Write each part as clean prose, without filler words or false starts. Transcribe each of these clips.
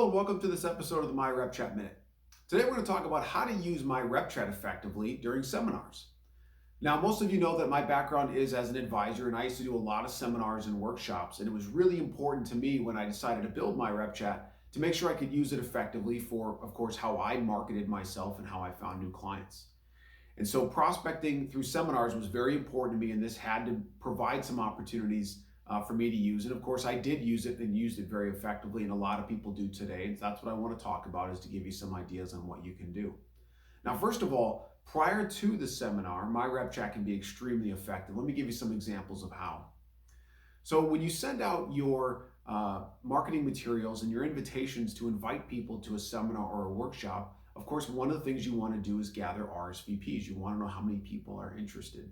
and welcome to this episode of the MyRepChat Minute. Today we're going to talk about how to use MyRepChat effectively during seminars. Now, most of you know that my background is as an advisor, and I used to do a lot of seminars and workshops, and it was really important to me when I decided to build MyRepChat to make sure I could use it effectively for, of course, how I marketed myself and how I found new clients. And so prospecting through seminars was very important to me, and this had to provide some opportunities for me to use. And of course, I did use it and used it very effectively, and a lot of people do today. And that's what I want to talk about, is to give you some ideas on what you can do. Now, first of all, prior to the seminar, MyRepChat can be extremely effective. Let me give you some examples of how. So when you send out your marketing materials and your invitations to invite people to a seminar or a workshop, of course, one of the things you want to do is gather RSVPs. You want to know how many people are interested.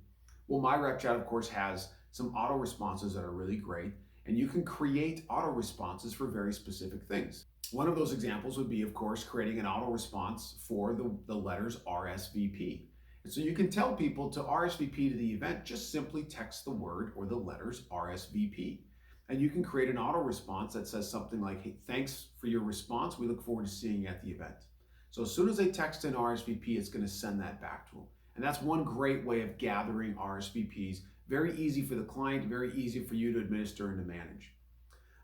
Well, MyRepChat, of course, has some auto responses that are really great, and you can create auto responses for very specific things. One of those examples would be, of course, creating an auto response for the letters RSVP. And so you can tell people to RSVP to the event, just simply text the word or the letters RSVP. And you can create an auto response that says something like, hey, thanks for your response. We look forward to seeing you at the event. So as soon as they text in RSVP, it's going to send that back to them. And that's one great way of gathering RSVPs. Very easy for the client, very easy for you to administer and to manage.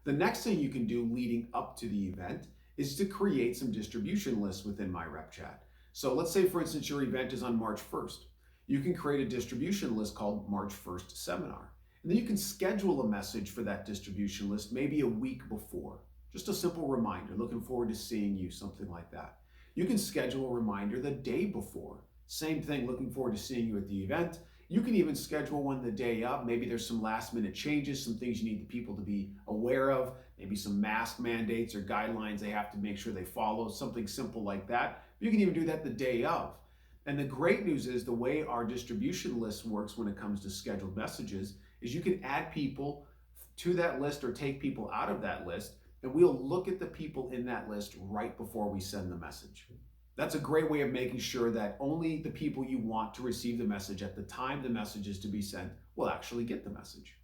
The next thing you can do leading up to the event is to create some distribution lists within MyRepChat. So let's say, for instance, your event is on March 1st. You can create a distribution list called March 1st Seminar. And then you can schedule a message for that distribution list maybe a week before. Just a simple reminder, looking forward to seeing you, something like that. You can schedule a reminder the day before. Same thing, looking forward to seeing you at the event. You can even schedule one the day of. Maybe there's some last minute changes, some things you need the people to be aware of, maybe some mask mandates or guidelines they have to make sure they follow, something simple like that. You can even do that the day of. And the great news is the way our distribution list works when it comes to scheduled messages is you can add people to that list or take people out of that list, and we'll look at the people in that list right before we send the message. That's a great way of making sure that only the people you want to receive the message at the time the message is to be sent will actually get the message.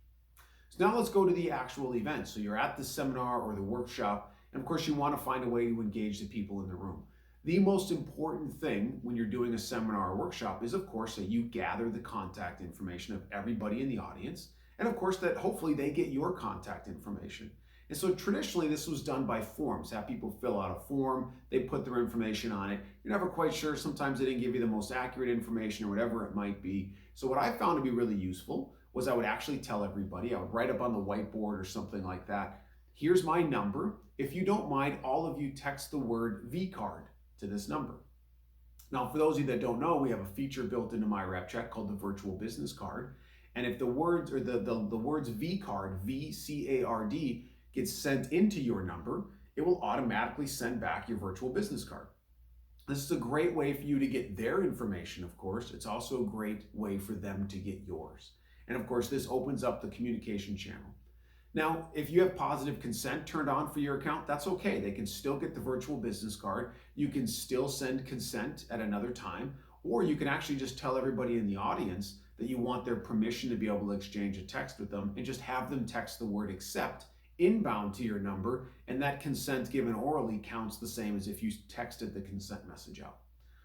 So now let's go to the actual event. So you're at the seminar or the workshop, and of course you want to find a way to engage the people in the room. The most important thing when you're doing a seminar or workshop is, of course, that you gather the contact information of everybody in the audience, and of course that hopefully they get your contact information. And so traditionally this was done by forms. Have people fill out a form, they put their information on it. You're never quite sure, sometimes they didn't give you the most accurate information or whatever it might be. So what I found to be really useful was I would actually tell everybody, I would write up on the whiteboard or something like that, here's my number. If you don't mind, all of you text the word VCard to this number. Now, for those of you that don't know, we have a feature built into MyRepChat called the Virtual Business Card. And if the words or the words VCard, VCARD, gets sent into your number, it will automatically send back your virtual business card. This is a great way for you to get their information, of course. It's also a great way for them to get yours. And of course, this opens up the communication channel. Now, if you have positive consent turned on for your account, that's okay. They can still get the virtual business card. You can still send consent at another time, or you can actually just tell everybody in the audience that you want their permission to be able to exchange a text with them and just have them text the word accept inbound to your number, and that consent given orally counts the same as if you texted the consent message out.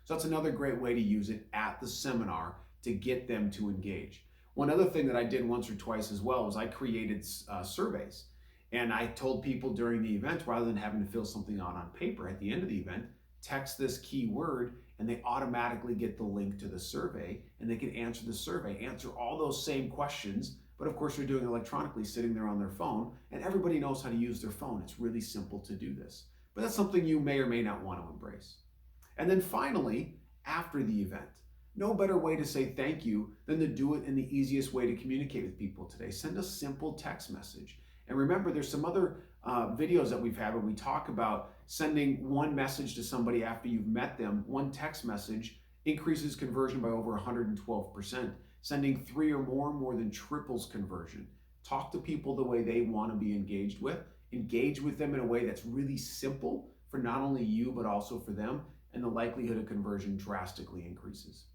So that's another great way to use it at the seminar to get them to engage. One other thing that I did once or twice as well was I created surveys, and I told people during the event, rather than having to fill something out on paper at the end of the event, text this keyword and they automatically get the link to the survey, and they can answer the survey, answer all those same questions. But of course, they're doing it electronically, sitting there on their phone, and everybody knows how to use their phone. It's really simple to do this. But that's something you may or may not want to embrace. And then finally, after the event, no better way to say thank you than to do it in the easiest way to communicate with people today. Send a simple text message. And remember, there's some other videos that we've had where we talk about sending one message to somebody after you've met them. One text message increases conversion by over 112%. Sending 3 or more than triples conversion. Talk to people the way they want to be engaged with. Engage with them in a way that's really simple for not only you, but also for them, and the likelihood of conversion drastically increases.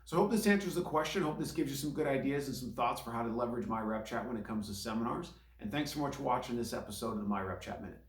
So I hope this answers the question. I hope this gives you some good ideas and some thoughts for how to leverage MyRepChat when it comes to seminars. And thanks so much for watching this episode of the MyRepChat Minute.